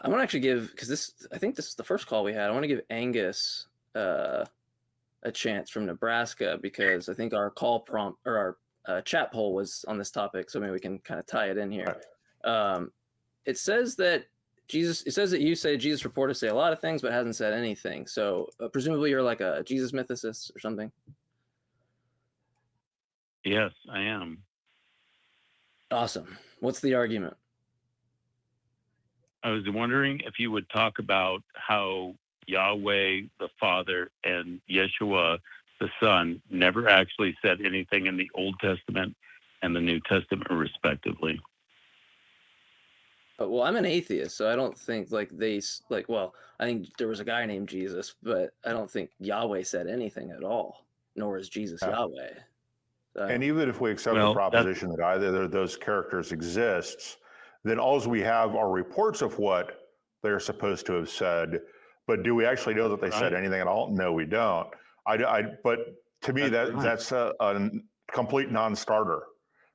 I want to actually give, because I think this is the first call we had. I want to give Angus a chance from Nebraska, because I think our call prompt or our chat poll was on this topic. So maybe we can kind of tie it in here. It says that you say Jesus reported to say a lot of things, but hasn't said anything. So presumably you're like a Jesus mythicist or something. Yes, I am. Awesome. What's the argument? I was wondering if you would talk about how Yahweh the Father and Yeshua the Son never actually said anything in the Old Testament and the New Testament, respectively. Well, I'm an atheist, so I don't think well, I think there was a guy named Jesus, but I don't think Yahweh said anything at all, nor is Jesus Yahweh. So, and even if we accept the proposition that either of those characters exists, then all we have are reports of what they're supposed to have said. But do we actually know that they said anything at all? No, we don't. But to me, that's a complete non-starter,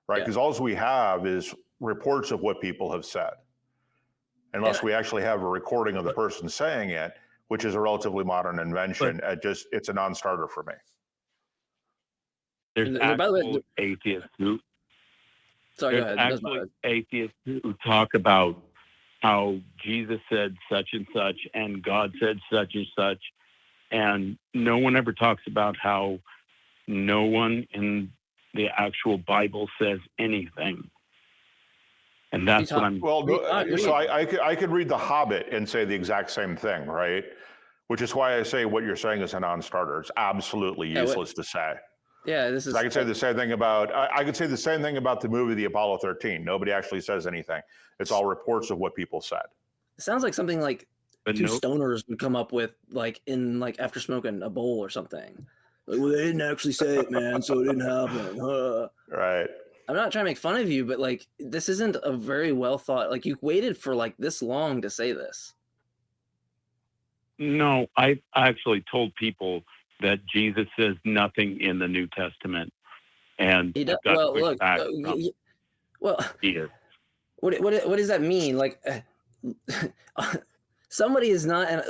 right? Because all we have is reports of what people have said, unless we actually have a recording of the person saying it, which is a relatively modern invention. It's a non-starter for me. There's actual atheists who. Sorry, go ahead. Actually atheists who talk about how Jesus said such and such and God said such and such, and no one ever talks about how no one in the actual Bible says anything. And that's what I'm. Well, so I could read The Hobbit and say the exact same thing, right? Which is why I say what you're saying is a non-starter. It's absolutely useless to say. Yeah, this is. I could say the same thing about. I could say the same thing about the movie The Apollo 13. Nobody actually says anything. It's all reports of what people said. It sounds like something like two stoners would come up with, after smoking a bowl or something. Like, well, they didn't actually say it, man, so it didn't happen. Right. I'm not trying to make fun of you, but this isn't a very well thought. You waited for this long to say this. No, I actually told people that Jesus says nothing in the New Testament, and he does. Well, look. What does that mean? Somebody is not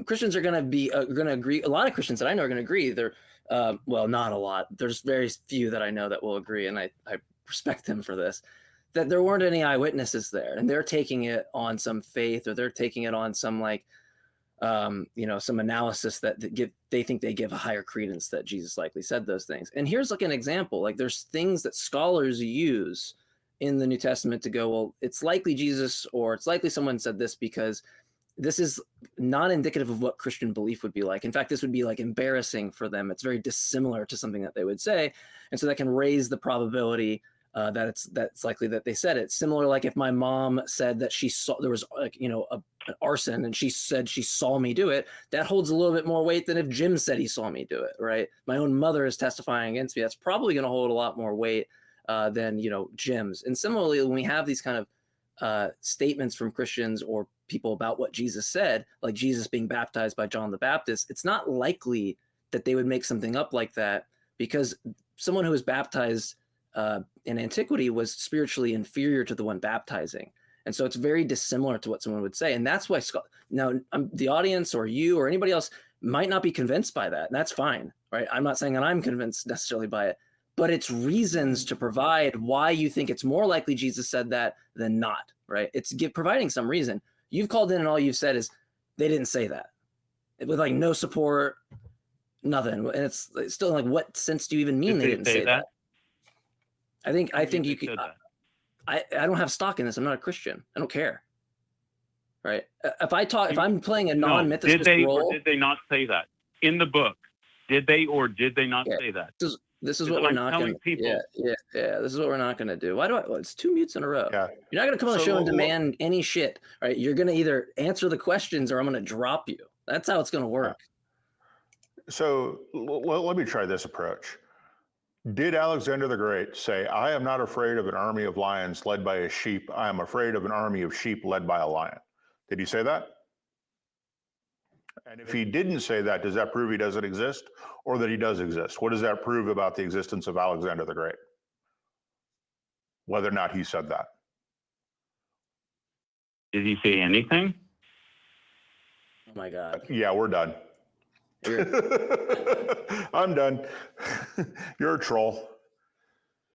Christians are going to agree. A lot of Christians that I know are going to agree. They're not a lot. There's very few that I know that will agree, and I respect them for this. That there weren't any eyewitnesses there, and they're taking it on some faith, or they're taking it on some some analysis that they think they give a higher credence that Jesus likely said those things. And here's an example. There's things that scholars use in the New Testament to go, well, it's likely Jesus, or it's likely someone said this because this is not indicative of what Christian belief would be like. In fact, this would be embarrassing for them. It's very dissimilar to something that they would say. And so that can raise the probability that's likely that they said it. Similar, if my mom said that she saw there was an arson, and she said she saw me do it, that holds a little bit more weight than if Jim said he saw me do it, right? My own mother is testifying against me. That's probably going to hold a lot more weight than Jim's. And similarly, when we have these kind of statements from Christians or people about what Jesus said, like Jesus being baptized by John the Baptist, it's not likely that they would make something up like that, because someone who was baptized in antiquity was spiritually inferior to the one baptizing. And so it's very dissimilar to what someone would say. And that's why now the audience or you or anybody else might not be convinced by that. And that's fine, right? I'm not saying that I'm convinced necessarily by it, but it's reasons to provide why you think it's more likely Jesus said that than not, right? It's providing some reason. You've called in and all you've said is they didn't say that, with no support, nothing. And it's still what sense do you even mean they didn't say that? I think you could. I don't have stock in this. I'm not a Christian. I don't care. Right? If I'm playing a non-mythicist role, or did they not say that in the book? Did they or did they not say that? This is what we're not going to. Yeah. This is what we're not going to do. Why do I? Well, it's 2 mutes in a row. Yeah. You're not going to come on the show and demand any shit, right? You're going to either answer the questions or I'm going to drop you. That's how it's going to work. So let me try this approach. Did Alexander the Great say, "I am not afraid of an army of lions led by a sheep. I am afraid of an army of sheep led by a lion"? Did he say that? And if he didn't say that, does that prove he doesn't exist, or that he does exist? What does that prove about the existence of Alexander the Great? Whether or not he said that. Did he say anything? Oh my God. Yeah, we're done. I'm done. You're a troll.